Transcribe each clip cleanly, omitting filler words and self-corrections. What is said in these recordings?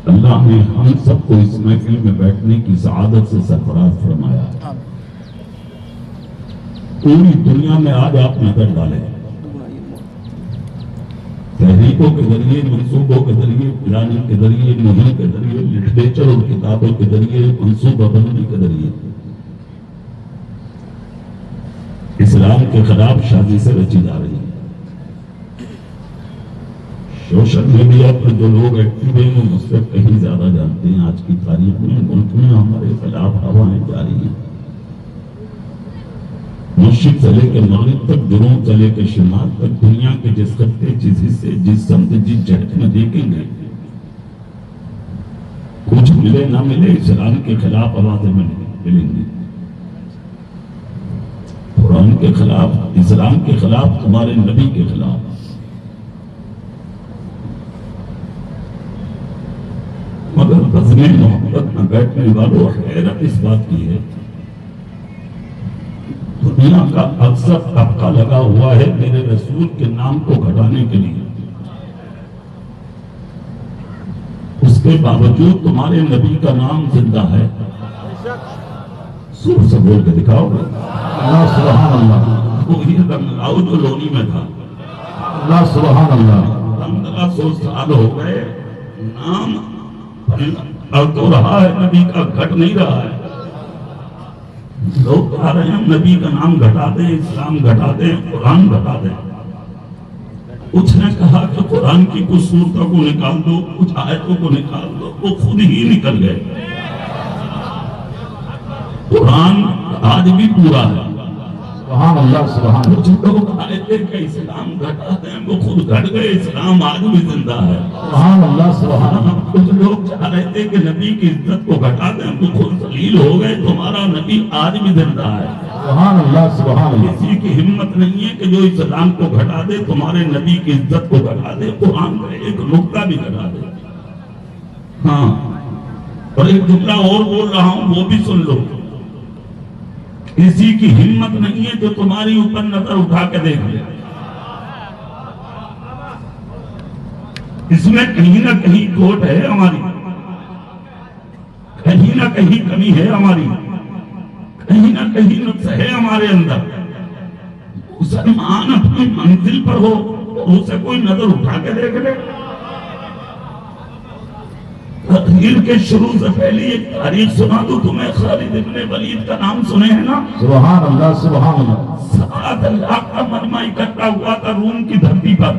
اللہ نے ہم سب کو اس محفل میں بیٹھنے کی سعادت سے سرفراز فرمایا ہے۔ پوری دنیا میں آج آپ نظر ڈالیں، تحریکوں کے ذریعے، منصوبوں کے ذریعے، پلاننگ کے ذریعے، مہم کے ذریعے، لٹریچر اور کتابوں کے ذریعے، منصوبہ بندی کے ذریعے اسلام کے خلاف سازشیں رچی جا رہی ہیں۔ سوشل میڈیا پر جو لوگ ایکٹیو ہیں وہ مجھ سے کہیں زیادہ جانتے ہیں۔ آج کی تاریخ میں ملک میں ہمارے خلاف ہوائیں جاری ہیں، مشرق سے لے کے مغرب تک، جنوب سے لے کے شمال تک، دنیا کے جس خطے، جس حصے، جس سمت، جس جہت میں دیکھیں گے، کچھ ملے نہ ملے اسلام کے خلاف آوازیں ملیں گی، قرآن کے خلاف، اسلام کے خلاف، تمہارے نبی کے خلاف۔ مگر بزم محبت میں بیٹھنے والوں حیرت اس بات کی ہے، دنیا کا اکثر طبقہ لگا ہوا ہے میرے رسول کے نام کو گھٹانے کے لیے، اس کے باوجود تمہارے نبی کا نام زندہ ہے۔ سور سے بول کے دکھاؤ گے؟ اللہ سبحان اللہ، وہ یہ رنگ لاؤ جو لونی میں تھا۔ اللہ سبحان اللہ۔ 1500 سال ہو گئے، نام اب تو رہا ہے، نبی کا گھٹ نہیں رہا ہے۔ لوگ کہہ رہے ہیں نبی کا نام گھٹا دیں، اسلام گھٹا دیں، قرآن گھٹا دیں۔ کچھ نے کہا کہ قرآن کی کچھ صورتوں کو نکال دو، کچھ آیتوں کو نکال دو، وہ خود ہی نکل گئے۔ قرآن آج بھی پورا ہے۔ سبحان اللہ سبحان اللہ۔ کچھ لوگ آئے تھے کہ اسلام گھٹا دیں، وہ خود گھٹ گئے، اسلام آج بھی زندہ ہے۔ سبحان اللہ سبحان اللہ۔ کچھ لوگ چاہ رہے تھے کہ نبی کی عزت کو گھٹا دیں، وہ خود ذلیل ہو گئے، تمہارا نبی آج بھی زندہ ہے۔ سبحان اللہ سبحان اللہ۔ کسی کی ہمت نہیں ہے کہ جو اسلام کو گھٹا دے، تمہارے نبی کی عزت کو گھٹا دے، قرآن کا ایک نقطہ بھی گھٹا دے۔ ہاں، اور ایک جملہ اور بول رہا ہوں، وہ بھی سن لو۔ کسی کی ہمت نہیں ہے جو تمہاری اوپر نظر اٹھا کے دیکھ لے۔ اس میں کہیں نہ کہیں کھوٹ ہے ہماری، کہیں نہ کہیں کمی ہے ہماری، کہیں نہ کہیں نقص ہے ہمارے اندر۔ مسلمان اپنی منزل پر ہو تو اسے کوئی نظر اٹھا کے دیکھ لے۔ تقریر کے شروع سے پہلے ایک تاریخ سنا دو تمہیں، خالد ابن ولید کا نام سنے ہیں نا؟ سبحان اللہ سبحان اللہ۔ 7 لاکھ کا مجمع اکٹھا ہوا تھا روم کی دھرتی پر،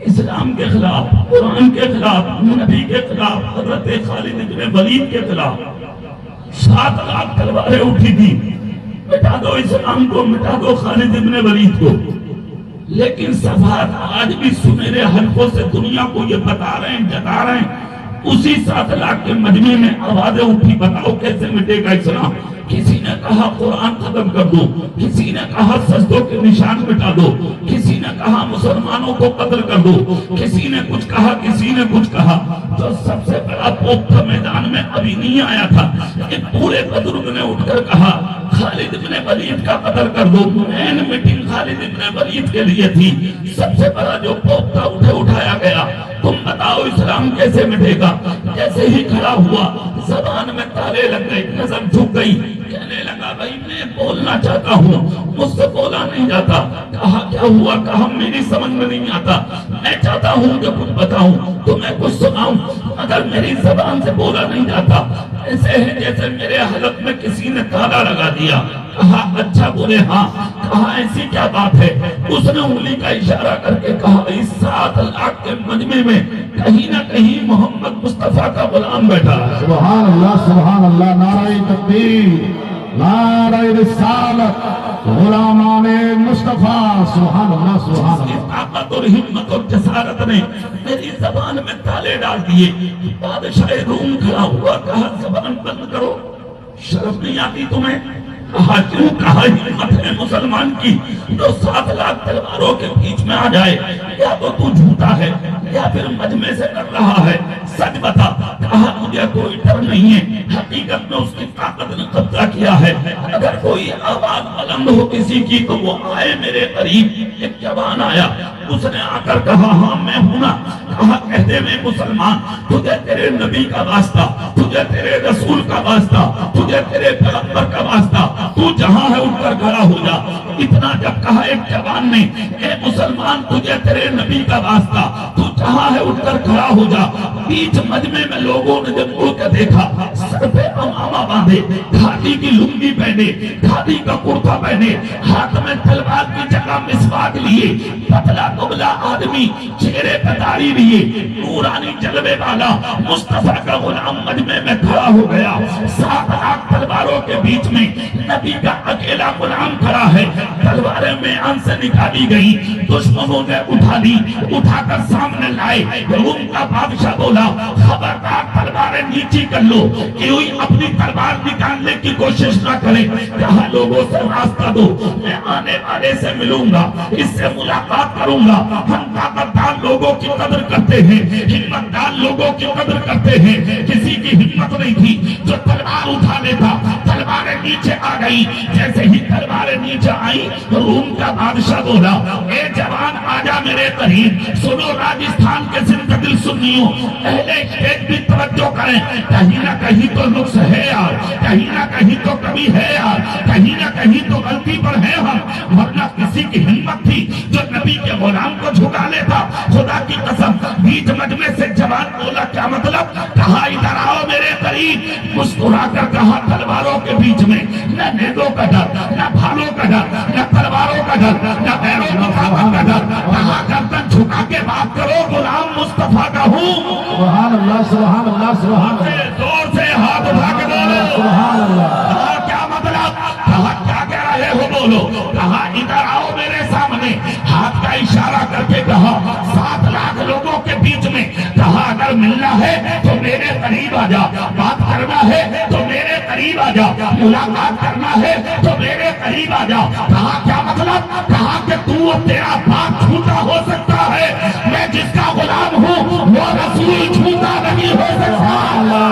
اسلام کے خلاف، قرآن کے خلاف، نبی کے خلاف، حضرت خالد ابن ولید کے خلاف۔ 7 لاکھ تلواریں اٹھی تھی، مٹا دو اسلام کو، مٹا دو خالد ابن ولید کو۔ لیکن صفحات آج بھی سنہرے حلقوں سے دنیا کو یہ بتا رہے ہیں، جتا رہے ہیں، اسی 7 لاکھ کے مجمع میں آوازیں اٹھی، بتاؤ کیسے مٹے گا اسلام؟ کسی نے کہا قرآن ختم کر دو، کسی نے کہا سجدوں کے نشان مٹا دو، کسی نے کہا مسلمانوں کو قتل کر دو، کسی نے کچھ کہا، کسی نے کچھ کہا۔ جو سب سے بڑا پوپ تھا میدان میں ابھی نہیں آیا تھا، ایک پورے بزرگ نے اٹھ کر کہا خالد ابن ولید کا قتل کر دو۔ این میٹنگ خالد ابن ولید کے لیے تھی، سب سے بڑا جو پوپ تھا اٹھایا گیا۔ تم بتاؤ اسلام کیسے مٹے گا؟ جیسے ہی کھڑا ہوا زبان میں تالے لگ گئے، نظر جھک گئی، کہنے لگا بھائی میں بولنا چاہتا ہوں، مجھ سے بولا نہیں جاتا۔ کہا کیا ہوا؟ کہا میری سمجھ میں نہیں آتا، میں چاہتا ہوں کہ کچھ بتاؤں، تمہیں کچھ سناؤں، مگر میری زبان سے بولا نہیں جاتا۔ ایسے ہے جیسے میرے حلق میں کسی نے تالا لگا دیا۔ کہا اچھا بولے ہاں۔ کہا ایسی کیا بات ہے؟ اس نے انگلی کا اشارہ کر کے کہا اس 7 لاکھ کے مجمع میں کہیں نہ کہیں محمد مصطفیٰ کا غلام بیٹھا ہے۔ سبحان اللہ سبحان اللہ۔ نعرہ تکبیر، نعرہ رسالت، غلامان مصطفیٰ۔ سبحان اللہ سبحان اللہ۔ طاقت اور ہمت اور جسارت نے میری زبان میں تالے ڈال دیے۔ بادشاہ روم کھڑا ہوا، کہا زبان بند کرو، شرم نہیں آتی تمہیں؟ کہا کیوں؟ کہا ہمت ہے مسلمان کی جو 7 لاکھ تلواروں کے بیچ میں آ جائے، یا تو جھوٹا ہے یا پھر مجمع سے کر رہا ہے، سچ بتا۔ کہا مجھے کوئی ڈر نہیں ہے، حقیقت میں اس کی طاقت نے قبضہ کیا ہے۔ اگر کوئی آواز بلند ہو کسی کی تو وہ آئے میرے قریب۔ ایک جوان آیا، اس نے آ کر کہا ہاں میں ہوں نا. کہا کہتے میں مسلمان تجھے تیرے نبی کا واسطہ, تجھے تیرے رسول کا واسطہ, تجھے تیرے پیغمبر کا واسطہ, تو جہاں ہے اٹھ کر کھڑا ہو جا. اتنا جب کہا ایک جوان نے اے مسلمان تجھے تیرے نبی کا واسطہ, تو جہاں ہے اٹھ کر کھڑا ہو جا. بیچ مجمع میں لوگوں نے جب مڑ کے دیکھا, سر پہ امامہ باندھے, کھادی کی لنگی پہنے, کھادی کا کرتا پہنے, ہاتھ میں تلوار کی جگہ مسواک لیے, پتلا دبلا آدمی, چہرے پہ داڑھی لیے, نورانی جلوے والا مصطفیٰ کا غلام مجمع میں کھڑا ہو گیا. 7 لاکھ تلواروں کے بیچ میں نبی کا اکیلا غلام کھڑا ہے. تلواریں میدان سے نکالی گئی, دشمنوں نے اٹھا لی, اٹھا کر سامنے لائے. روم کا بادشاہ بولا خبردار تلواریں نیچی کر لو, کوئی اپنی تلوار نکالنے کی کوشش نہ کرے. کہا لوگوں سے راستہ دو, میں آنے والے سے ملوں گا, اس سے ملاقات کروں گا. ہم طاقتدار لوگوں کی قدر کرتے ہیں, ہمت دار لوگوں کی قدر کرتے ہیں. کسی کی ہمت نہیں تھی جو تلوار اٹھا لیتا. تلواریں نیچے آ گئی, جیسے ہی تلواریں نیچے آئی روم کا بادشاہ بولا اے جوان آجا میرے قریب. سنو راجستھان کے زندہ دل سنیوں, اہل ایک بھی توجہ کریں, کہیں نہ کہیں تو نقص ہے یار, کہیں نہ کہیں تو کمی ہے یار, کہیں نہ کہیں تو غلطی پر ہے ہم. ورنہ کسی کی ہمت تھی جو نبی کے غلام کو جھکا لیتا. خدا کی قسم بیچ مجمع سے جوان بولا کیا مطلب؟ کہا ادھر آؤ میرے قریب. مسکرا کر کہا تلواروں کے بیچ میں نہ نیزوں کا ڈر, نہ بھالوں کا ڈر, نہ تلواروں کا ڈر, نہ پیروں مقابل کا ڈر. کہا گردن جھکا کے بات کرو, غلام مصطفیٰ کا ہوں. سبحان اللہ سبحان اللہ سبحان اللہ. زور سے ہاتھ اٹھا کے بولو سبحان اللہ. کہا کیا مطلب؟ کہا کیا کہہ رہے ہو بولو. کہا ادھر آؤ میرے سامنے. ہاتھ کا اشارہ کر کے کہا 7 لاکھ لوگوں کے بیچ میں. کہا اگر ملنا ہے تو میرے قریب آ جا, بات کرنا ہے تو میرے قریب آ جا, ملاقات کرنا ہے تو میرے قریب آ جا. کہا کیا مطلب؟ کہا کہ تو تیرا باپ جھوٹا ہو سکتا ہے, میں جس کا غلام ہوں وہ رسول جھوٹا نہیں ہو سکتا.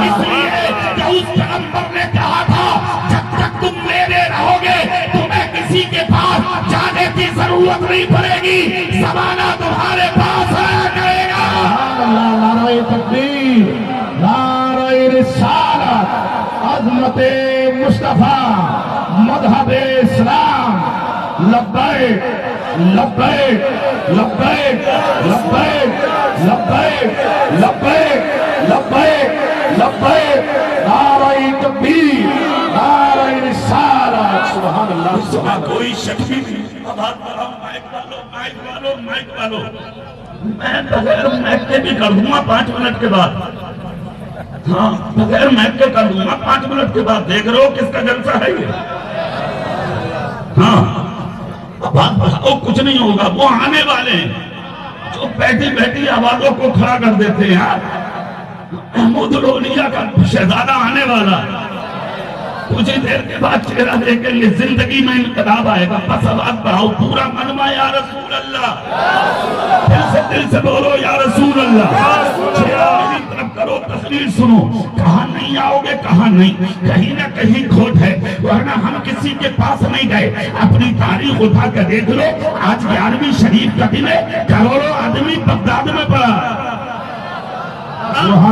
اس لیے کہ اس پیغمبر نے کہا تھا جب تک تم میرے رہو گے تمہیں کسی کے پاس جانے کی ضرورت نہیں پڑے گی, زمانہ تمہارے پاس آیا کرے گا. نعرہ تکبیر, نعرہ رسالت, عظمت مصطفیٰ, مذہب اسلام. لبیک لبیک لبیک لبیک لبیک لبیک لبیک لبیک. نعرہ تکبیر, نعرہ رسالت. سبحان اللہ اس میں سبحان اللہ. کوئی شک بھی نہیں. اب ہاتھ بڑھاؤ, مائک والو, مائک والو, مائک والو. میں بغیر مائک کے بھی کر دوں گا 5 منٹ کے بعد. ہاں بغیر مائک کے کر دوں گا 5 منٹ کے بعد. دیکھ رہے ہو کس کا جلسہ ہے یہ؟ ہاں اب ہاتھ بڑھاؤ, کچھ نہیں ہوگا. وہ آنے والے ہیں جو بیٹھی بیٹھی آوازوں کو کھڑا کر دیتے ہیں. محمود لونیا کا شہزادہ آنے والا ہے. کچھ دیر کے بعد چہرہ دیکھیں گے, زندگی میں انقلاب آئے گا. بس آواز بڑھاؤ, پورا منما یا رسول اللہ. دل سے بولو یا رسول اللہ. چہرہ میری طرف کرو, تقریر سنو. کہاں نہیں آؤ گے, کہاں نہیں, کہیں نہ کہیں کھوٹ ہے. ورنہ ہم کسی کے پاس نہیں گئے. اپنی تاریخ اٹھا کے دیکھ لو, آج 11ویں شریف کا دن ہے, کروڑوں آدمی بغداد میں پڑا.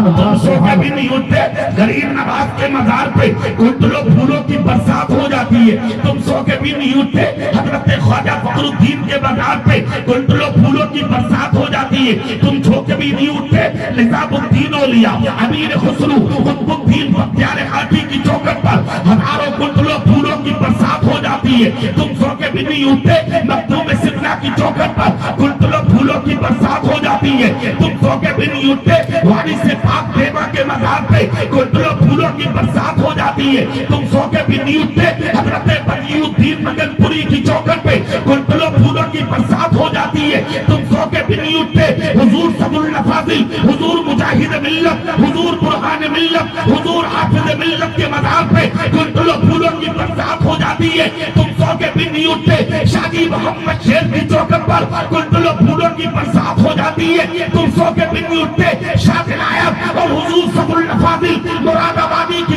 تم سو کے بھی نہیں اٹھتے, غریب نواز کے مزار پہ گلدلوں پھولوں کی برسات ہو جاتی ہے. تم سو کے بھی نہیں اٹھتے, حضرت خواجہ فخر الدین کے مزار پہ گلدلوں پھولوں کی برسات ہو جاتی ہے. تم سو کے بھی نہیں اٹھتے, نظام الدین اولیاء, امیر خسرو, قطب الدین بختیار کالجی کی چوکٹ پر ہزاروں گلدلوں پھولوں کی برسات ہو جاتی ہے. تم سو کے بھی نہیں اٹھتے, مکتوم سرنا کی چوکٹ پر گلدلوں پھولوں کی برسات ہو جاتی ہے. تم سو کے بھی نہیں اٹھتے, سے پاک دیوا کے مزار پہ گلدلوں پھولوں کی برسات ہو جاتی ہے. تم سو کے بھی نہیں اٹھتے, حضرت بدیع الدین مگن پوری کی چوکٹ پہ گلدلوں پھولوں کی برسات ہو جاتی ہے. تم سو کے بھی نہیں اٹھتے, حضور صدر النفاذل, حضور مجاہد ملت, حضور برہان ملت, حضور حافظ ملت کے مزار پہ گلدلوں پھولوں کی برسات ہو جاتی ہے. تم سو کے بھی نہیں اٹھتے, شادی محمد شیر کی چوکٹ پر گلدلوں پھولوں کی برسات ہو جاتی ہے. تم سو کے بھی نہیں اٹھتے, شاہ اور حضور صدر النفاذل مراد آبادی کی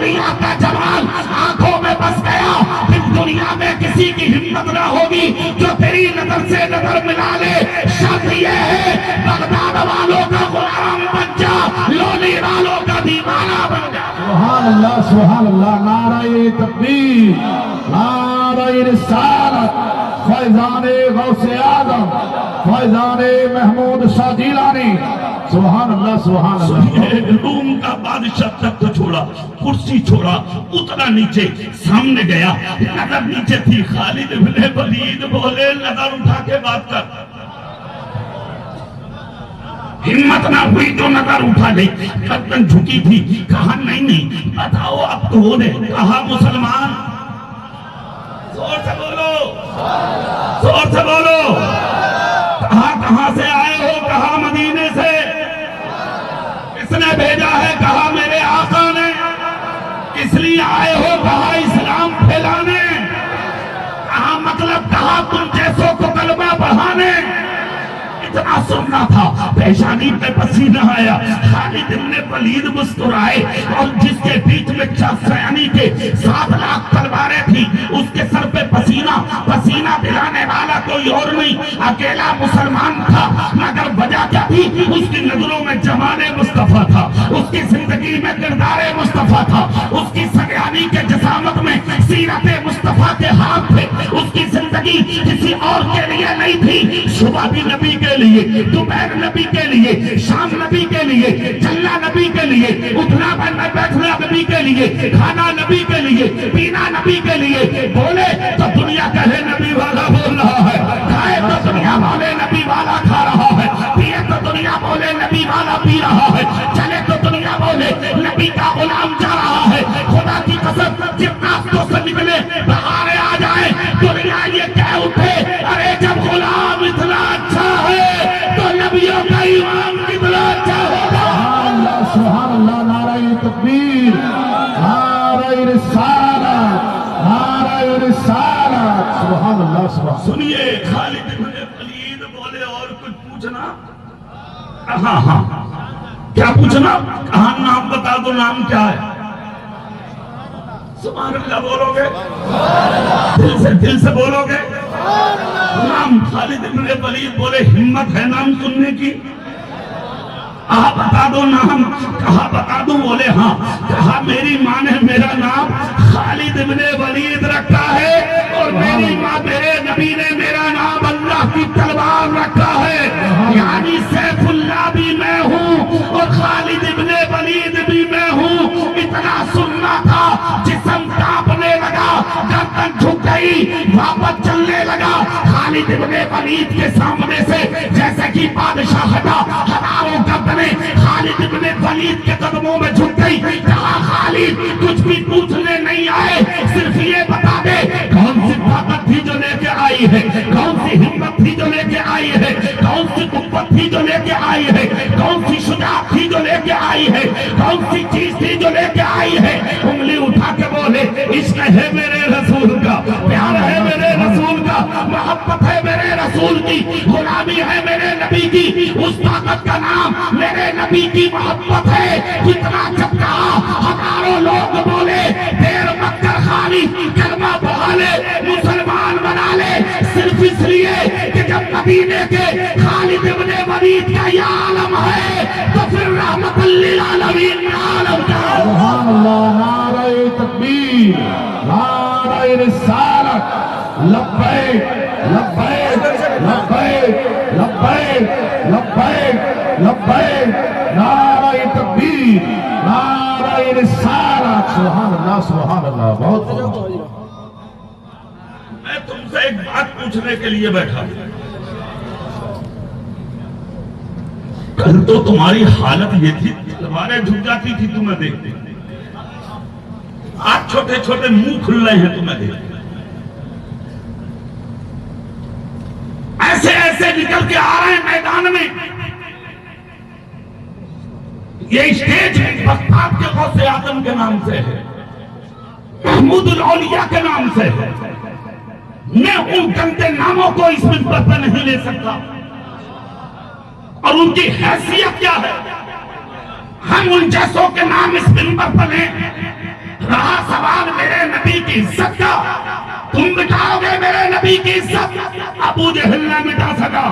اولیاء کا جمال آنکھوں میں بس گیا، پھر دنیا میں کسی کی ہمت نہ ہوگی جو تیری نظر سے نظر ملا لے۔ شرط یہ ہے بغداد والوں کا غلام بن جا، لونی والوں کا دیوانہ بن جا۔ سبحان اللہ سبحان اللہ، نعرہ تکبیر، نعرہ رسالت، فیضان غوث اعظم، فیضان محمود شاہ جیلانی، سبحان اللہ سبحان اللہ۔ روم کا بادشاہ تک چھوڑا، کرسی چھوڑا، اتنا نیچے، سامنے گیا، نظر نیچے تھی، خالد ابن ولید بولے نظر اٹھا کے بات کر۔ ہمت نہ ہوئی تو نظر اٹھا لے، گردن جھکی تھی، کہا نہیں بتاؤ اب تو نے کہا مسلمان، زور سے بولو، زور سے بولو، کہاں سے آئے ہو؟ کہا مدینے سے۔ کس نے بھیجا ہے؟ کہا میرے آقا نے۔ کس لیے آئے ہو؟ کہا اسلام پھیلانے۔ کہا مطلب؟ کہا تم جیسوں کو کلمہ پڑھانے۔ اتنا سننا تھا، پیشانی پہ پسینہ آیا، خالد ابن ولید مسکرائے، اور جس کے بیچ میں چاسیانی کے 7 لاکھ تلواریں تھی، اس کے سر پہ پسینہ دلانے والا کوئی اور نہیں، اکیلا مسلمان تھا، مگر وجہ کیا تھی؟ اس کی نظروں میں جمال مصطفیٰ تھا، اس کی زندگی میں کردار مصطفیٰ تھا، اس کی سگیانی کے جسامت میں سیرت مصطفیٰ کے ہاتھ تھے، اس کی زندگی کسی اور کے لیے نہیں تھی، صبح بھی نبی کے لیے، دوپہر نبی کے لیے، شام نبی کے لیے، چلنا نبی کے لیے، اٹھنا بیٹھنا نبی کے لیے، کھانا نبی کے لیے، پینا نبی کے لیے۔ بولے تو دنیا کہے نبی والا بول رہا ہے، کھائے تو دنیا بولے نبی والا کھا رہا ہے، پیے تو دنیا بولے نبی والا پی رہا ہے، چلے تو دنیا بولے نبی کا غلام جا رہا ہے۔ خدا کی قسم جب نافتوں سے نکلے بہاریں آ جائیں، دنیا یہ کہہ اٹھے ارے جب غلام اتنا اچھا ہے تو نبیوں کا امام کتنا اچھا ہوگا۔ سبحان اللہ، نعرہ تکبیر، نعرہ رسالت، نعرہ رسالت، سبحان اللہ سبحان۔ سنیے، خالد ابن ولید بولے اور کچھ پوچھنا؟ ہاں کیا پوچھنا؟ کہاں نام بتا دو، نام کیا ہے؟ سبحان اللہ بولو گے؟ دل سے بولو گے؟ نام خالد ابن ولید بولے ہمت ہے نام سننے کی؟ کہا بتا دو نام، کہا بتا دو، بولے ہاں، کہا میری ماں نے میرا نام خالد ابن ولید رکھا ہے، اور میری ماں میرے نبی نے میرا نام اللہ کی تلوار رکھا ہے، یعنی سیف اللہ بھی میں ہوں اور خالد ابن ولید بھی میں ہوں۔ اتنا سننا تھا، جسم کانپنے لگا، گردن جھک گئی، واپس چلنے لگا، خالد ابن ولید کے سامنے سے جیسے کہ بادشاہ ہٹا، ہزاروں گردنیں خالد ابن ولید کے قدموں میں جھک گئی۔ کہا خالد کچھ بھی پوچھنے نہیں آئے، صرف یہ بتا دے کون سی طاقت تھی جو لے کے آئی ہے، کون سی ہمت تھی جو لے کے آئی ہے، کون سی قوت تھی جو لے کے آئی ہے، کون سی شجاعت تھی جو لے کے آئی ہے، کون سی چیز تھی جو لے کے آئی ہے۔ انگلی اٹھا کے بولے عشق ہے میرے رسول کا، پیار ہے میرے رسول کا، محبت ہے میرے رسول کی، غلامی ہے میرے نبی کی، اس طاقت کا نام میرے نبی کی محبت ہے۔ کتنا جب کہا ہزاروں لوگ بولے دیر مت کر خالد، کلمہ پڑھا لے، مسلمان بنا لے، صرف اس لیے کہ جب مدینے کے خالد ابن ولید کا یہ عالم ہے تو پھر رحمت للعالمین عالم کا۔ سبحان اللہ، نعرہ تکبیر، نعرہ رسالت، لبیک لبیک لبیک لبیک لبیک لبیک، نعرہ تکبیر، نعرہ رسالت، سبحان اللہ سبحان اللہ۔ بہت میں تم سے ایک بات پوچھنے کے لیے بیٹھا ہوں۔ کل تو تمہاری حالت یہ تھی، تلواریں جھک جاتی تھی تمہیں دیکھتے، آج چھوٹے چھوٹے منہ کھل رہے ہیں تمہیں دیکھتے، ایسے ایسے نکل کے آ رہے ہیں میدان میں۔ یہ اسٹیج بغداد کے غوث اعظم کے نام سے ہے، محمود الاولیاء کے نام سے ہے۔ میں ان گندے ناموں کو اس منبر پر نہیں لے سکتا، اور ان کی حیثیت کیا ہے؟ ہم ان جیسوں کے نام اس منبر پر لیں؟ رہا سوال میرے نبی کی عزت کا، تم مٹاؤ گے میرے نبی کی عزت؟ ابو جہل نہ مٹا سکا،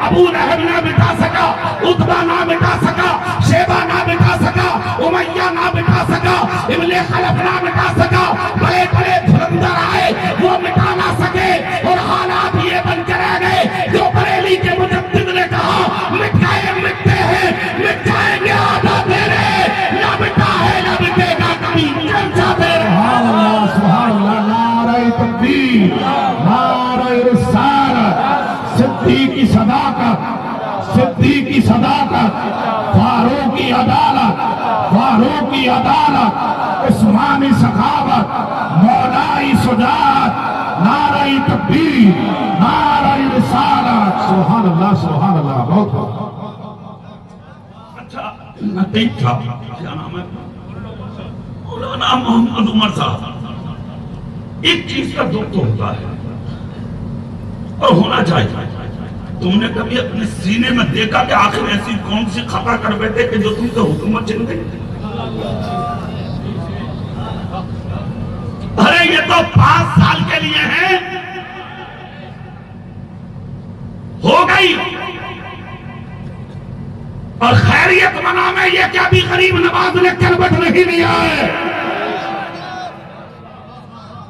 ابو لہب نہ مٹا سکا، عتبہ نہ مٹا سکا، شیبہ نہ مٹا سکا، امیہ نہ مٹا سکا، ابن خلف نہ مٹا سکا، بڑے بڑے دھرندر آئے وہ مٹا نہ سکے، اور حالات یہ بن کے رہ گئے جو بریلی کے مجدد نے کہا مٹھائے مٹتے ہیں، مٹھائیں گے آدھا تیرے، نہ مٹا ہے نہ مٹے گا کبھی جلسہ تیرے۔ سبحان اللہ سبحان اللہ، نعرہ تکبیر، نعرہ رسالت، صدیق کی صداقت، صدیق کی صداقت، فاروق کی عدالت، فاروق کی عدالت، عثمانی سخاوت، مولائی شجاعت، نعرہ تکبیر، نعرہ رسالت، سبحان اللہ سبحان اللہ، بہت بہت۔ اچھا نتیج تھا، کیا نام ہے، مولانا محمد عمر صاحب، ایک چیز کا دکھ تو ہوتا ہے اور ہونا چاہیے، تم نے کبھی اپنے سینے میں دیکھا کہ آخر ایسی کون سی خطا کر بیٹھے کہ جو تم سے حکومت چھن گئی؟ ارے یہ تو 5 سال کے لیے ہیں، ہو گئی، اور خیریت منا میں یہ کہ ابھی غریب نواز نے کلبٹ نہیں لیا ہے،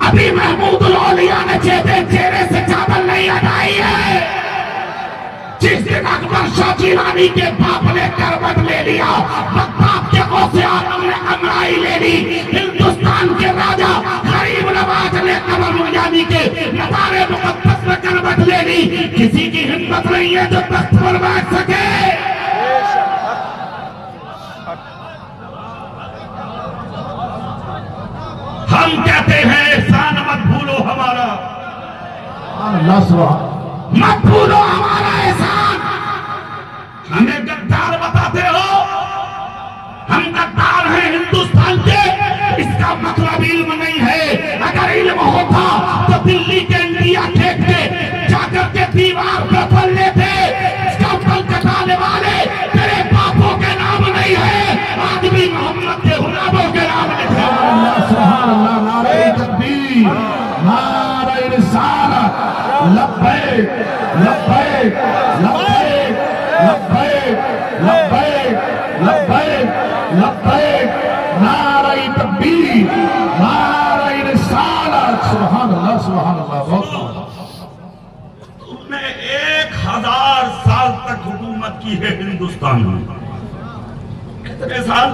ابھی محمود الاولیاء نے چہرے سے چادر نہیں ہٹائی ہے، جس دن اکبر شاہ جیلانی کے باپ نے کروٹ لے لیا، بغداد کے غوث اعظم نے امرائی لے لی، ہندوستان کے راجہ غریب نواز نے قمر یعنی کے مزار مقدس میں کروٹ لے لی، کسی کی ہمت نہیں ہے جو تخت پر بیٹھ سکے۔ ہم کہتے ہیں احسان مت بھولو ہمارا، اللہ سبحان، مت بھولو ہمارا احسان، ہمیں غدار بتاتے ہو، ہم غدار ہیں ہندوستان کے، اس کا مطلب علم نہیں ہے، اگر علم ہوتا تو دلی کے انڈیا ٹھیک کے جا کر کے دیوار پہ پل لیتے، اس کا پل کٹانے والے تیرے باپوں کے نام نہیں ہے، آدمی محمد کے غلاموں کے نام لکھے۔ سبحان اللہ، نعرہ تکبیر، نعرہ رسالت، لبیک لبیک لبیک لبیک لبیک لبیک لبیک، نعرہ تکبیر، نعرہ رسالت، سبحان اللہ سبحان اللہ، بہت تم نے 1000 سال تک حکومت کی ہے ہندوستان میں، کتنے سال؟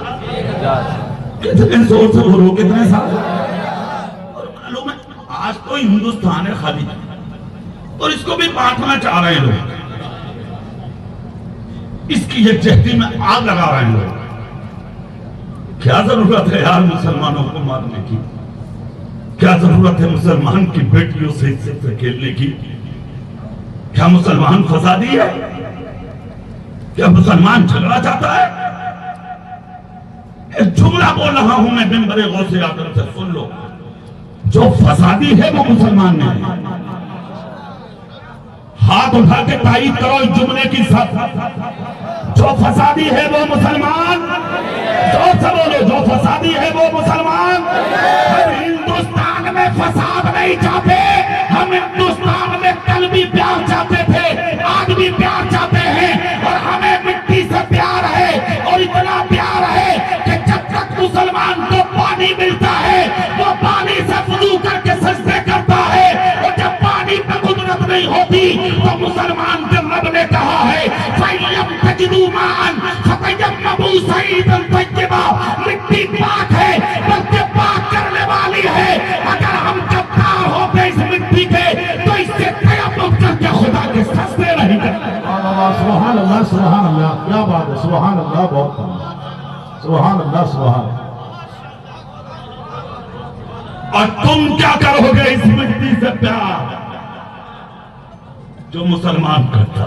کتنے زور سے بولو، کتنے سال؟ اور معلوم ہے آج تو ہندوستان ہے خالی، اور اس کو بھی بانٹنا چاہ رہے ہیں لوگ، اس کی یکجہتی میں آگ لگا رہے ہیں لوگ۔ کیا ضرورت ہے یار مسلمانوں کو مارنے کی؟ کیا ضرورت ہے مسلمان کی بیٹیوں سے عزت سے کھیلنے کی؟ کیا مسلمان فسادی ہے؟ کیا مسلمان جھگڑا چاہتا ہے؟ ایک جملہ بول رہا ہوں میں منبر غوث اعظم سے، سن لو، جو فسادی ہے وہ مسلمان نہیں ہے۔ ہاتھ اٹھا کے تائید کرو اس جملے کی ساتھ، جو فسادی ہے وہ مسلمان، زور سے بولو، جو فسادی ہے وہ مسلمان۔ ہم ہندوستان میں فساد نہیں چاہتے، ہم ہندوستان میں کل بھی پیار چاہتے تھے، آج بھی پیار چاہتے ہیں، اور ہمیں مٹی سے پیار ہے، اور اتنا پیار ہے کہ جب تک مسلمان کو پانی ملتا ہے وہ پانی سے وضو کر کے سجدے کرتا ہے، اور جب پانی پہ قدرت نہیں ہوتی تو مسلمان کے رب نے کہا ہے فَإِلَّمْ تَجِدُوا مَاءً فَتَيَمَّمُوا صَعِيدًا طَيِّبًا، مٹی پاک ہے بلکہ پاک کرنے والی ہے، اگر ہم غدار ہوتے اس مٹی کے تو اس سے تیمم کر کے خدا کے سجدے نہیں کرتے۔ سبحان اللہ سبحان اللہ، کیا بات ہے، سبحان اللہ، بہت سبحان اللہ سبحان اللہ۔ اور تم کیا کرو گے اس مٹی سے پیار جو مسلمان کرتا؟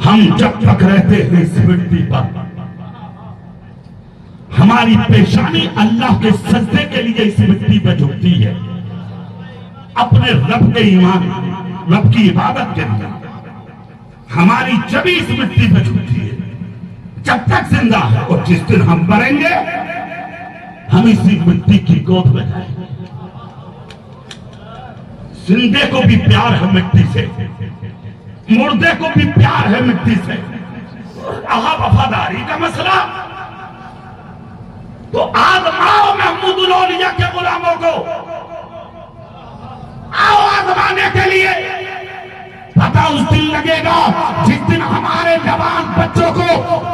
ہم جب تک رہتے ہیں اس مٹی پر، ہماری پیشانی اللہ کے سجدے کے لیے اس مٹی پہ جھکتی ہے، اپنے رب کے ایمان، رب کی عبادت کے لیے ہماری جبھی اس مٹی پہ جھکتی ہے جب تک زندہ ہے، اور جس دن ہم مریں گے ہم اسی مٹی کی گود میں جائیں. زندے کو بھی پیار ہے مٹی سے, مردے کو بھی پیار ہے مٹی سے. رہا وفاداری کا مسئلہ تو آزماؤ محمود الاولیاء کے غلاموں کو, آؤ آزمانے کے لیے. پتہ اس دن لگے گا جس دن ہمارے جوان بچوں کو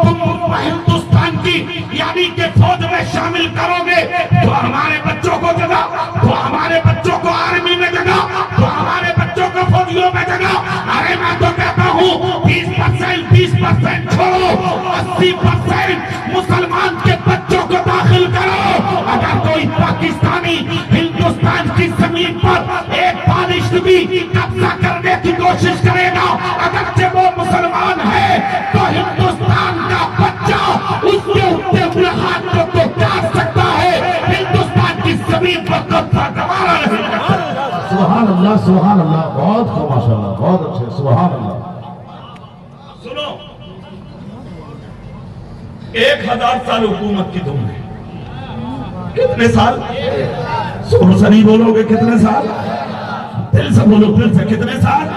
تم ہندوستان کی یعنی کہ فوج میں شامل کرو گے تو ہمارے بچوں کو جگہ, تو ہمارے بچوں کو آرمی میں جگہ, تو ہمارے بچوں کو فوجیوں میں جگہ. ارے میں تو کہتا ہوں 20% چھوڑو, 80% مسلمان کے بچوں کو داخل کرو. اگر کوئی پاکستانی ہندوستان کی زمین پر ایک بالشت بھی قبضہ کرنے کی کوشش کرے گا, اگرچہ وہ مسلمان ہے تو ہندوستان کا بچہ اس کے اٹھتے ہوئے ہاتھ کو تو کاٹ سکتا ہے, ہندوستان کی زمین پر قبضہ دوبارہ نہیں کر سکتا. سبحان اللہ سبحان اللہ, بہت خوب ماشاءاللہ, بہت اچھے, سبحان اللہ. سنو, 1000 سال حکومت کی تم نے, کتنے سال؟ سور سے نہیں بولو گے کتنے سال؟ دل سے بولو, دل سے کتنے سال؟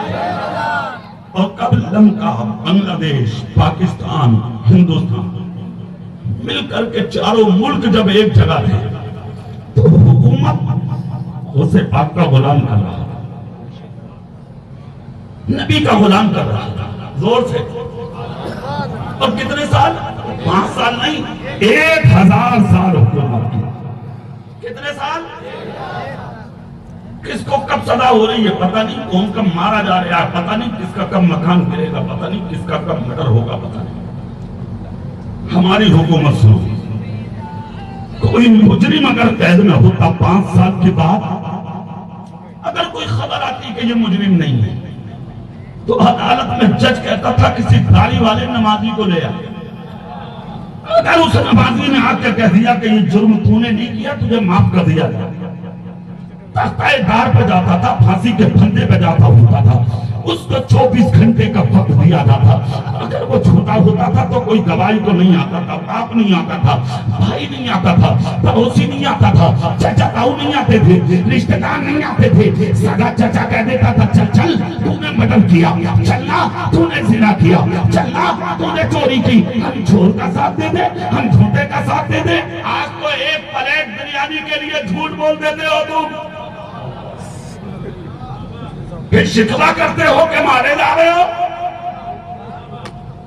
اور قبل لنکا, بنگلہ دیش, پاکستان, ہندوستان مل کر کے چاروں ملک جب ایک جگہ تھے تو حکومت اسے پاک کا غلام کر رہا تھا, نبی کا غلام کر رہا تھا زور سے. اور کتنے سال؟ 5 سال نہیں, 1000 سال حکومت کی. کتنے سال؟ کس کو کب صدا ہو رہی ہے پتہ نہیں, کون کب مارا جا رہا ہے پتہ نہیں, کس کا کب مکان گرے گا پتہ نہیں, کس کا کب مرڈر ہوگا پتہ نہیں. ہماری حکومت سنو, کوئی مجرم اگر قید میں ہوتا 5 سال کے بعد, اگر کوئی خبر آتی کہ یہ مجرم نہیں ہے تو عدالت میں جج کہتا تھا کسی داڑھی والے نمازی کو لے آ. اگر اس نمازی نے آ کے کہہ دیا کہ یہ جرم تو نے نہیں کیا, تجھے معاف کر دیا جائے, تختہ دار پہ جاتا تھا, پھانسی کے پھندے پہ جاتا ہوتا تھا, اس کو 24 گھنٹے کا وقت دیا جاتا. اگر وہ چھوٹا ہوتا تھا تو کوئی گواہی کو نہیں آتا تھا, باپ نہیں آتا تھا, بھائی نہیں آتا تھا, پڑوسی نہیں آتا تھا, چچا تاؤ نہیں آتے تھے, رشتہ دار نہیں آتے تھے. سگا چچا کہہ دیتا تھا چل چل تو نے مردر کیا, چلنا تو نے زنا کیا, چلنا تو نے چوری کی, ہم چور کا ساتھ دے دے, ہم جھوٹے کا ساتھ دے دے. آج تو ایک پلیٹ بریانی کے لیے جھوٹ بول دیتے ہو تم, پھر شکوا کرتے ہو کہ مارے جا رہے ہو,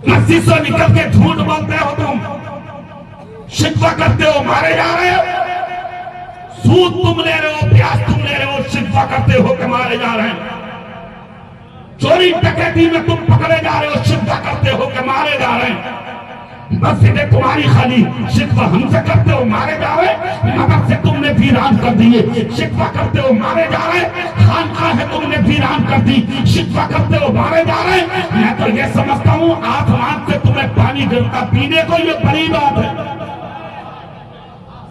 مسجد سے نکل کے جھوٹ بولتے ہو تم, شکوا کرتے ہو مارے جا رہے ہو, سود تم لے رہے ہو, پیاز تم لے رہے ہو, شکوا کرتے ہو کہ مارے جا رہے ہیں, چوری ڈکیتی میں تم پکڑے جا رہے ہو, شکوا کرتے ہو کہ مارے جا رہے ہیں. مسجد تمہاری خالی, شکوا ہم سے کرتے ہو مارے جا رہے, مدرسے تم نے ویران کر دیے, شکوا کرتے ہو مارے جا رہے, خانقاہیں تم نے ویران کر دی, شکوا کرتے ہو مارے جا رہے. میں تو یہ سمجھتا ہوں آسمان سے تمہیں پانی گرتا پینے کو یہ بڑی بات ہے,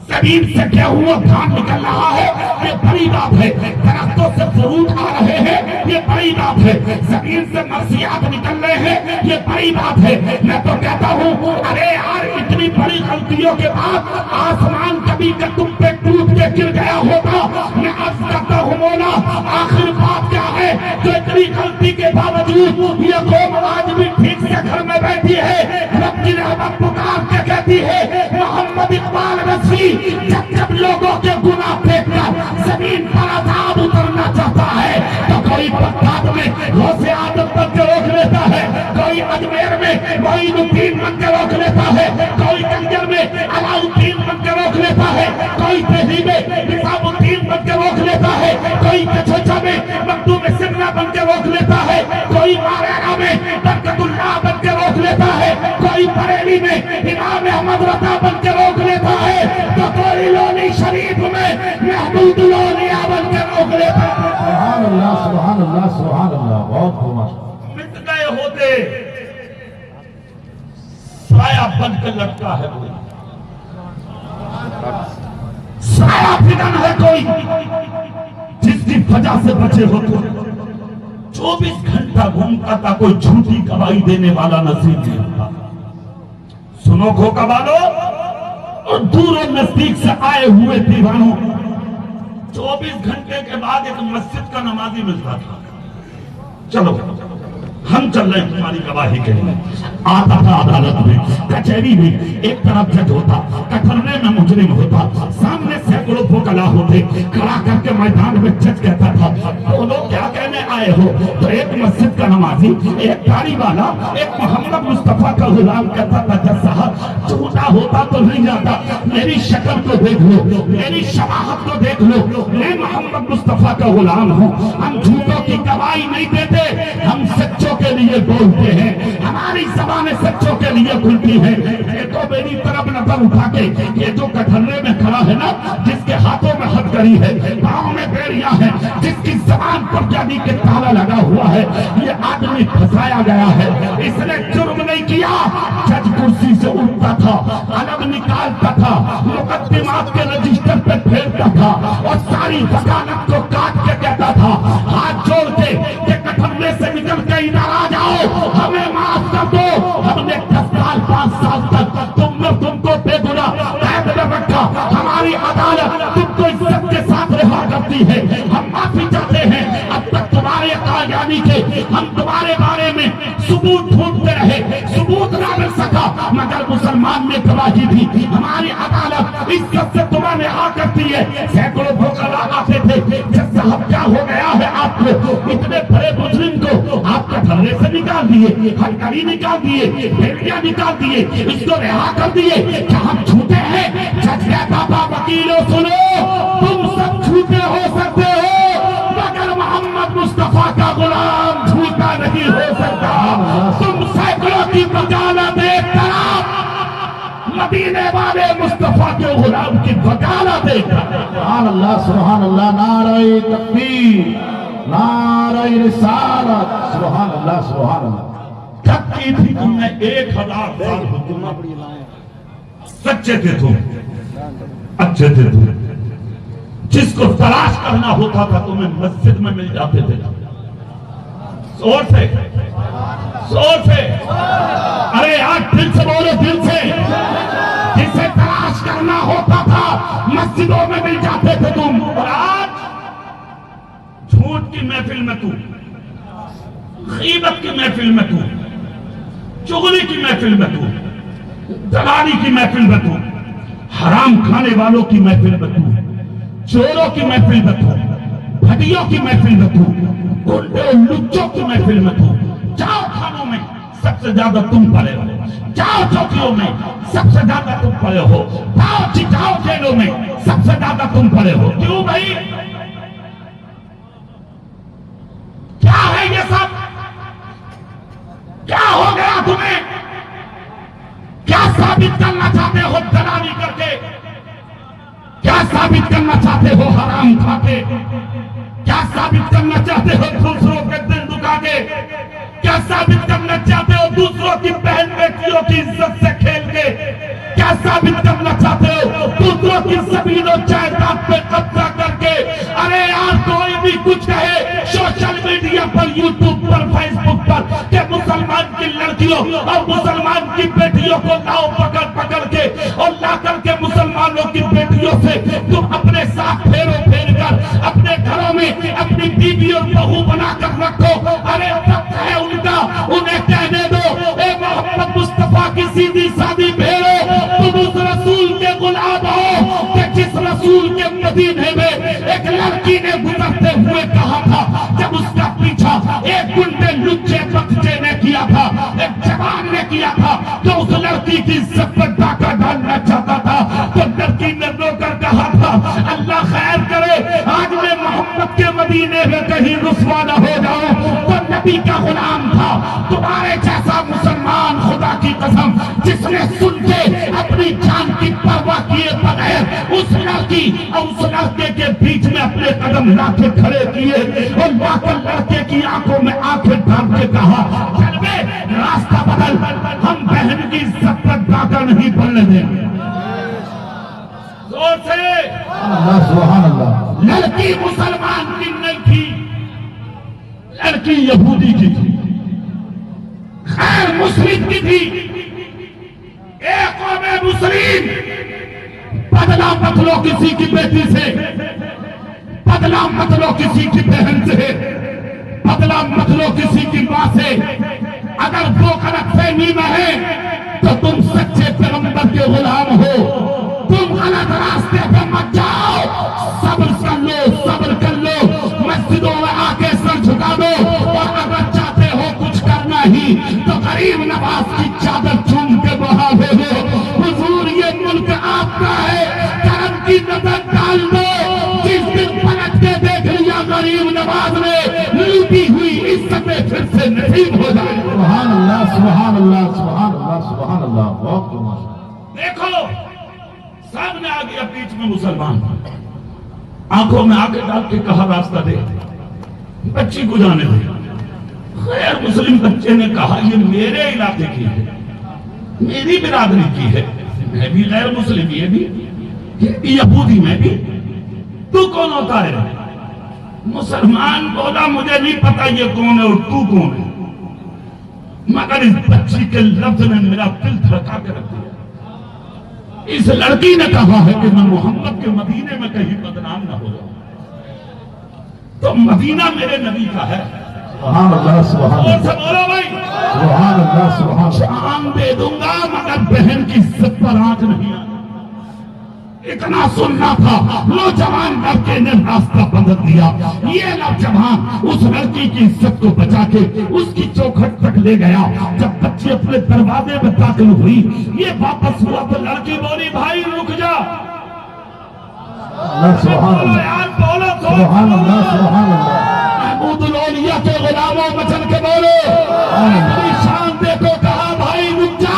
زمین سے گیہوں اور دھان نکل رہا ہے یہ بڑی بات ہے, درختوں سے فروٹ آ رہے ہیں یہ بڑی بات ہے, زمین سے مرثیات نکل رہے ہیں یہ بڑی بات ہے. میں تو کہتا ہوں ارے یار اتنی بڑی غلطیوں کے بعد آسمان کبھی کہ تم پہ ٹوٹ کے گر گیا ہوگا. میں عرض کرتا ہوں مولا آخر بات کیا ہے جو اتنی غلطی کے باوجود یہ قوم آج بھی ٹھیک سے گھر میں بیٹھی ہے, رب کی رحمت پکار کے کہتی ہے. محمد اقبال رضوی جب لوگوں کے گناہ دیکھ کر زمین پر عذاب اترنا چاہتا ہے تو کوئی بغداد میں غوث اعظم بن کے روک لیتا ہے, کوئی اجمیر میں معین الدین بن کے روک لیتا ہے, کوئی کنجر میں علاء الدین بن کے روک لیتا ہے, کوئی دہلی میں نظام الدین بن کے روک لیتا ہے, کوئی کچھوچا میں مخدوم سمرہ بن کے روک لیتا ہے, کوئی مارینا میں برکت اللہ بن کے روک لیتا ہے, کوئی بریلی میں امام احمد رضا بن کے روک لیتا ہے, تو کوئی لونی شریف میں محمود الاولیاء بن کے روک لیتا ہے. سبحان اللہ سبحان اللہ سبحان اللہ, بہت خوب ماشاءاللہ. مٹ گئے ہوتے سایہ بن کے لٹکا ہے کوئی, سایہ فدن ہے کوئی جس کی وجہ سے بچے ہوتے, 24 گھنٹہ گھومتا تھا, کوئی جھوٹی گواہی دینے والا نصیب نہیں ہوتا. سنو کھوکا والو اور دور و نزدیک سے آئے ہوئے دیوانوں 24 گھنٹے کے بعد ایک مسجد کا نمازی ملتا تھا. چلو ہم چل رہے ہیں تمہاری گواہی کے لیے. آتا تھا عدالت میں, کچہری میں, ایک طرف جج ہوتا, کٹھرنے میں مجرم ہوتا, سامنے سینکڑوں وکلا ہوتے, کھڑا کر کے میدان میں جج کہتا تھا بولو کیا کہنے آئے ہو؟ تو ایک مسجد کا نمازی, ایک داڑھی والا, ایک محمد مصطفیٰ کا غلام کہتا تھا جج صاحب جھوٹا ہوتا تو نہیں جاتا, میری شکل کو دیکھ لو, میری شباہت کو دیکھ لو, میں محمد مصطفیٰ کا غلام ہوں. ہم جھوٹوں کی گواہی نہیں دیتے, ہم سچوں کے لیے بولتے ہیں, ہماری زبانیں سچوں کے لیے کھلتی ہیں. دیکھو میری طرف نظر اٹھا کے, یہ جو کٹھرے میں کھڑا ہے نا, جس کے ہاتھوں میں ہتھکڑی ہے, پاؤں میں بیڑیاں ہیں, جس کی زبان پر جادی کے تالا لگا ہوا ہے, یہ آدمی پھنسایا گیا ہے. اس نے جرم نہیں کیا. جج کرسی سے اٹھتا تھا, علم نکالتا تھا, مقدمات کے رجسٹر پہ پھیرتا تھا اور ساری وکالت کو کاٹ کے کہتا تھا ہاتھ جوڑ کے کہ کٹھرے سے نکل کے ادھر آ جاؤ, ہمیں معاف کر دو. ہم نے 10 سال 5 سال تک تم کو بے گناہ قید میں رکھا, ہماری عدالت تم کو عزت کے ساتھ رہا کرتی ہے, ہم معافی چاہتے ہیں. اب تک تمہارے قائدانی کے ہم تمہارے بارے میں ثبوت ڈھونڈتے رہے, ثبوت نہ مل سکا, مگر مسلمان نے گواہی دی. ہماری عدالت عزت سے تمہیں رہا کرتی ہے. سینکڑوں وکلا آتے تھے, جج صاحب کیا ہو گیا ہے آپ کو؟ اتنے بڑے مجرم کو آپ کا دھرنے سے نکال دیے, ہتھکڑی نکال دیے, بیڑیاں نکال دیے, اس کو رہا کر دیے. کیا ہم جھوٹے ہیں؟ جج کہتا تھا وکیلوں سنو, تم سب جھوٹے ہو سکتے ہو مگر محمد مصطفیٰ کا غلام جھوٹا نہیں ہو سکتا. تم سینکڑوں کی وکالت ایک طرف, مدینے والے مصطفیٰ کے غلام کی وکالت ایک طرف. سبحان اللہ, سبحان اللہ, نعرہ تکبیر, نعرہ رسالت, سبحان اللہ, سبحان اللہ. کب کی تھی تم نے 1000 سال حکومت, سچے تھے تم, اچھے تھے تم, جس کو تلاش کرنا ہوتا تھا تمہیں مسجد میں مل جاتے تھے. زور سے, زور سے, ارے آج دل سے بولو, دل سے. جسے تلاش کرنا ہوتا تھا مسجدوں میں مل جاتے تھے تم, اور آج جھوٹ کی محفل میں تو, غیبت کی محفل میں تو, چغلی کی محفل میں تو, دلالی کی محفل میں تو, حرام کھانے والوں کی محفل میں تو, چوروں کی محفل میں تو, بھٹیوں کی محفل میں تو, گنڈے لچوں کی محفل میں تو. جاؤ کھانوں میں سب سے زیادہ تم پڑے ہو, جاؤ چوکیوں میں سب سے زیادہ تم پڑے ہو, جاؤ جیلوں میں سب سے زیادہ تم پڑے ہو. کیوں بھائی؟ کیا ہے یہ سب؟ کیا ہو گیا تمہیں؟ کیا ثابت کرنا چاہتے ہو دلالی کر کے؟ کیا ثابت کرنا چاہتے ہو حرام کھا کے؟ کیا ثابت کرنا چاہتے ہو دوسروں کے دل دکھا کے؟ کیا ثابت کرنا چاہتے ہو دوسروں کی بہن بیٹیوں کی عزت سے کھیل کے؟ کیا ثابت کرنا چاہتے ہو دوسروں کی زمین و جائیداد پہ قبضہ کر کے؟ ارے یار کوئی بھی کچھ کہے سوشل میڈیا پر, یوٹیوب پر, فیس بک پر کہ مسلمان کی لڑکیوں اور مسلمان کی بیٹیوں کو لاؤ پکڑ پکڑ کے اور لا کر کے مسلمانوں کی بیٹیوں سے تم اپنے ساتھ پھیرو پھیر کر اپنے گھروں میں اپنی بیوی اور بہو بنا کر رکھو. ارے وقت ہے ان کا, انہیں کہنے دو اے محمد مصطفیٰ کی سیدھی سادی بھیڑو, تم اس رسول کے غلام ہو کہ جس رسول کے مدینے میں ایک لڑکی نے گزرتے ہوئے کہا تھا, جب اس کا پیچھا ایک گنڈے لچے بچے نے کیا تھا, ایک جوان نے کیا تھا, تو اس لڑکی کی عزت پر ڈاکہ ڈالنا چاہتا تھا, تو لڑکی نے رو کر کہا تھا اللہ خیر کرے آج میں محمد کے مدینے میں کہیں رسوا نہ ہو جاؤں. تو نبی کا غلام تھا. تمہارے جیسا مسلمان خدا کی قسم جس نے سن کے اپنی جان کی پرواہ کیے بغیر اس لڑکی اور اس لڑکے کے بیچ میں اپنے قدم لا کے کھڑے کیے اور لا کر لڑکے کی آنکھوں میں آنکھیں ڈال کے کہا چل بے راستہ بدل, ہم بہن کی عزت پر ڈاکہ نہیں بڑھنے دیں گے. زور سے, سبحان اللہ. لڑکی مسلمان کی نہیں تھی, لڑکی یہودی کی تھی, غیر مسلم کی تھی. ایک قوم مسلم بدلہ مت لو کسی کی بیٹی سے، بدلہ مت لو کسی کی بہن سے، بدلہ مت لو کسی کی ماں سے۔ اگر وہ غلط فہمی میں ہے تو تم سچے پیغمبر کے غلام ہو، تم غلط راستے پہ مت جاؤ، صبر کر لو، صبر کر لو، مسجدوں میں آ کے سر جھکا دو، اور اگر چاہتے ہو کچھ کرنا ہی تو غریب نواز کی چادر چوم کے بہا دے دو۔ حضور یہ ملک آپ کا ہے، کرم کی نظر ڈال دو۔ جس دن پلٹ کے دیکھ لیا غریب نواز نے، لوٹی ہوئی عزتیں پھر سے نصیب ہو جائے۔ سبحان اللہ، سبحان اللہ، سبحان اللہ، سبحان اللہ، بہت بہت۔ دیکھو سامنے آ گیا بیچ میں مسلمان، آنکھوں میں آنکھیں ڈال کے کہا راستہ دے، بچی کو جانے دے۔ غیر مسلم بچے نے کہا یہ میرے علاقے کی ہے، میری برادری کی ہے، میں بھی غیر مسلم، یہ بھی یہودی، میں بھی، تو کون ہوتا ہے؟ مسلمان بولا مجھے نہیں پتا یہ کون ہے اور تو کون ہے، مگر اس بچی کے لفظ نے میرا دل دھڑکا کے رکھ دیا۔ اس لڑکی نے کہا ہے کہ میں محمد کے مدینے میں کہیں بدنام نہ ہو جاؤں، تو مدینہ میرے نبی کا ہے۔ سبحان اللہ، سبحان اور اللہ، سے بولو بھائی، سبحان اللہ، سبحان اللہ۔ جان دے دوں گا مگر بہن کی عزت پر آنچ نہیں آنا۔ اتنا سننا تھا، نوجوان لڑکے نے راستہ بدل دیا۔ یہ نوجوان اس لڑکی کی عزت کو بچا کے اس کی چوکھٹ تک لے گیا۔ جب بچی اپنے دروازے میں داخل ہوئی، یہ واپس ہوا تو لڑکی بولی بھائی رک جا، سبحان اللہ، یار بولو، سبحان اللہ، سبحان اللہ۔ محمود الاولیاء کے غلاموں مچل کے بولو، اپنی شان دیکھو، کہا بھائی رک جا،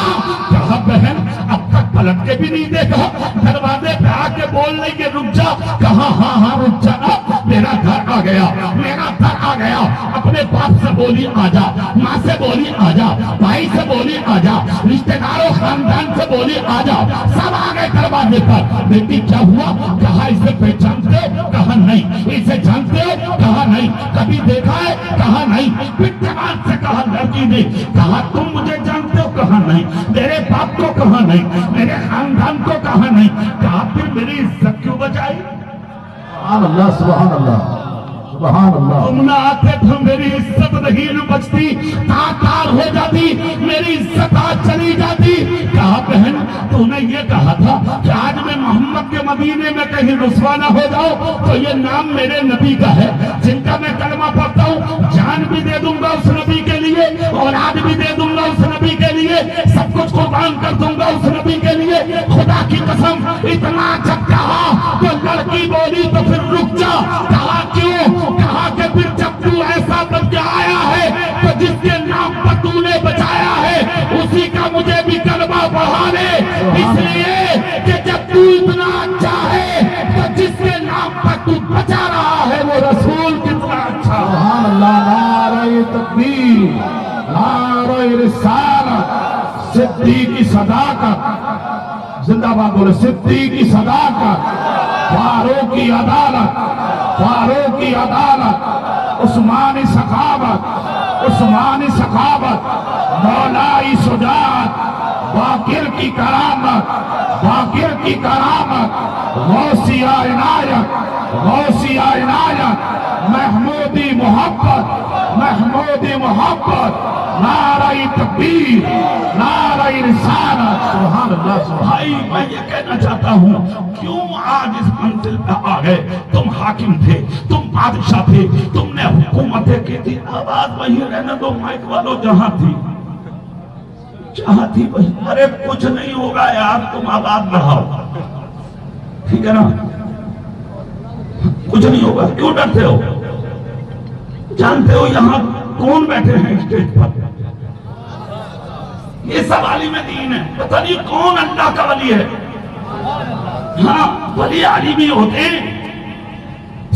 کہا بہن اب تک پلٹ کے بھی نہیں دیکھا، دروازے پہ آ کے بول رہی کہ رک جا، کہا ہاں ہاں رک جا، میرا گھر آ گیا، میرا گھر آ گیا۔ اپنے باپ سے بولی آ جا، ماں سے بولی آ جا، بھائی سے بولی آ جا، رشتہ داروں خاندان سے بولی آ جا، سب آ گئے دروازے پر۔ بیٹی کیا ہوا؟ کہا اسے پہچانتے ہو؟ کہا نہیں۔ اسے جانتے ہو؟ کہا نہیں۔ کبھی دیکھا ہے؟ کہا نہیں۔ پھر جوان سے کہا لڑکی نے، کہا تم مجھے جانتے ہو؟ کہا نہیں۔ میرے باپ کو کہا نہیں، میرے خاندان کو کہا نہیں۔ کہا پھر میری عزت کیوں بچائی؟ سبحان اللہ، سبحان اللہ، سبحان اللہ۔ تم نہ آتے تو میری عزت نہیں بچتی، تار ہو جاتی، میری عزت آج چلی جاتی۔ کہا بہن تو نے یہ کہا تھا کہ آج میں محمد کے مدینے میں کہیں رسوا نہ ہو جاؤ، تو یہ نام میرے نبی کا ہے جن کا میں کلمہ پڑھتا ہوں، جان بھی دے دوں گا اس نبی کے لیے، اولاد بھی دے دوں گا اس نبی کے لیے، سب کچھ قربان کر دوں گا اس نبی کے لیے، خدا کی قسم۔ اتنا جب کہا تو لڑکی بولی تو پھر رک جا۔ کہا کیوں؟ کہا کہ پھر جب تو ایسا بن کے آیا ہے تو جس کے نام پر تو نے بچایا ہے اسی کا مجھے بھی کلمہ پڑھا لے، اس لیے کہ جب تو اتنا اچھا ہے تو جس کے نام پر تو بچا رہا ہے وہ رسول کتنا اچھا۔ سبحان اللہ، نعرہ تکبیر، نعرہ رسالت، صدیق کی صداقت، زندہ باد بولے، صدیق کی صداقت، فاروق کی عدالت، فاروق کی عدالت، عثمانی سخاوت، عثمانی سخاوت، مولائی شجاعت، باقر کی کرامت، باقر کی کرامت، غوثیہ عنایت، غوثیہ عنایت، محمودی محبت، محمودی محبت، نعرہ تکبیر، نعرہ رسالت۔ سبحان اللہ، سبحان بھائی میں یہ کہنا چاہتا ہوں، کیوں آج اس منزل پہ آ گئے؟ تم حاکم تھے، تم بادشاہ تھے، تم نے حکومتیں کی تھی، آواز وہی رہنے دو مائک والوں، جہاں تھی جہاں تھی وہی۔ ارے کچھ نہیں ہوگا یار، تم آواز بڑھاؤ، ٹھیک ہے نا؟ کچھ نہیں ہوگا، کیوں ڈرتے ہو؟ جانتے ہو یہاں کون بیٹھے ہیں اسٹیج پر؟ یہ سب عالم دین ہے، پتہ نہیں کون اللہ کا ولی ہے۔ ہاں ولی عالمی ہوتے ہیں،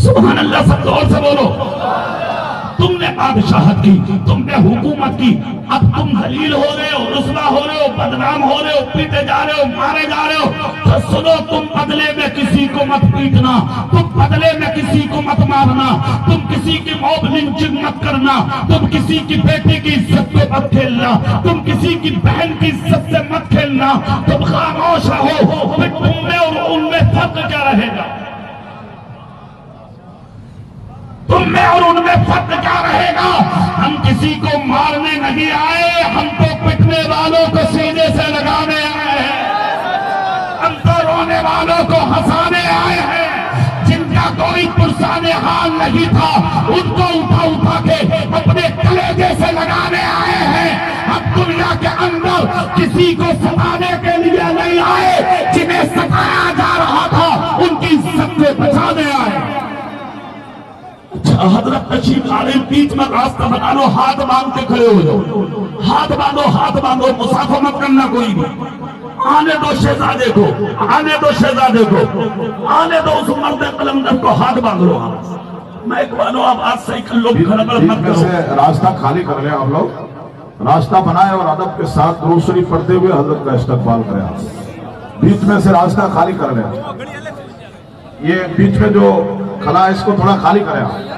سبحان اللہ، سب زور سے بولو۔ تم نے بادشاہت کی، تم نے حکومت کی، اب تم ذلیل ہو رہے ہو، رسوا ہو رہے ہو، بدنام ہو رہے ہو، پیٹے جا رہے ہو، مارے جا رہے ہو، تو سنو، تم بدلے میں کسی کو مت پیٹنا، تم بدلے میں کسی کو مت مارنا، تم کسی کی موب لنچنگ مت کرنا، تم کسی کی بیٹی کی عزت پہ مت کھیلنا، تم کسی کی بہن کی عزت سے مت کھیلنا، تم خاموش رہو، پھر تم میں اور ان میں فرق کیا رہے گا؟ تم میں اور ان میں فرق کیا رہے گا؟ ہم کسی کو مارنے نہیں آئے، ہم تو پٹنے والوں کو سینے سے لگانے آئے ہیں، ہم تو رونے والوں کو ہنسانے آئے ہیں، جن کا کوئی پرسان حال نہیں تھا ان کو اٹھا اٹھا کے اپنے کلیجے سے لگانے آئے ہیں۔ ہم دنیا کے اندر کسی کو ستانے کے لیے نہیں آئے، جنہیں ستایا جا رہا تھا ان کی عزت سے بچانے آئے۔ اچھا حضرت تشریف عالم بیچ میں راستہ بنا لو، ہاتھ باندھ کے کھڑے ہو جاؤ، ہاتھ باندھو، مسافہ مت کرنا کوئی بھی، آنے دو شہزادے کو، آنے دو شہزادے کو، آنے دو اس مرد قلندر کو، ہاتھ باندھ لو۔ میں ایک بانو آپ آج صحیح کر لو، بھی کھڑا کر مت کرو۔ راستہ خالی کر لیں، آپ لوگ راستہ بنائے اور ادب کے ساتھ درود شریف پڑھتے ہوئے حضرت کا استقبال کریں۔ آپ بیچ میں سے راستہ خالی کر لیں، یہ بیچ میں جو کھلا ہے اس کو تھوڑا خالی کریں، آپ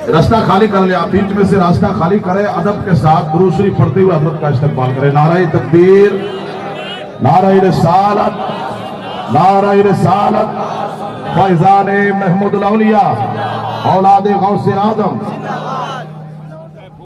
راستہ خالی کر لیں، آپ بیچ میں سے راستہ خالی کریں، ادب کے ساتھ درود شریف پڑھتے ہوئے حضرت کا استقبال کریں۔ نعرہ تکبیر، نعرہ رسالت، نعرہ رسالت، فیضان محمود الاولیاء، اولاد غوث اعظم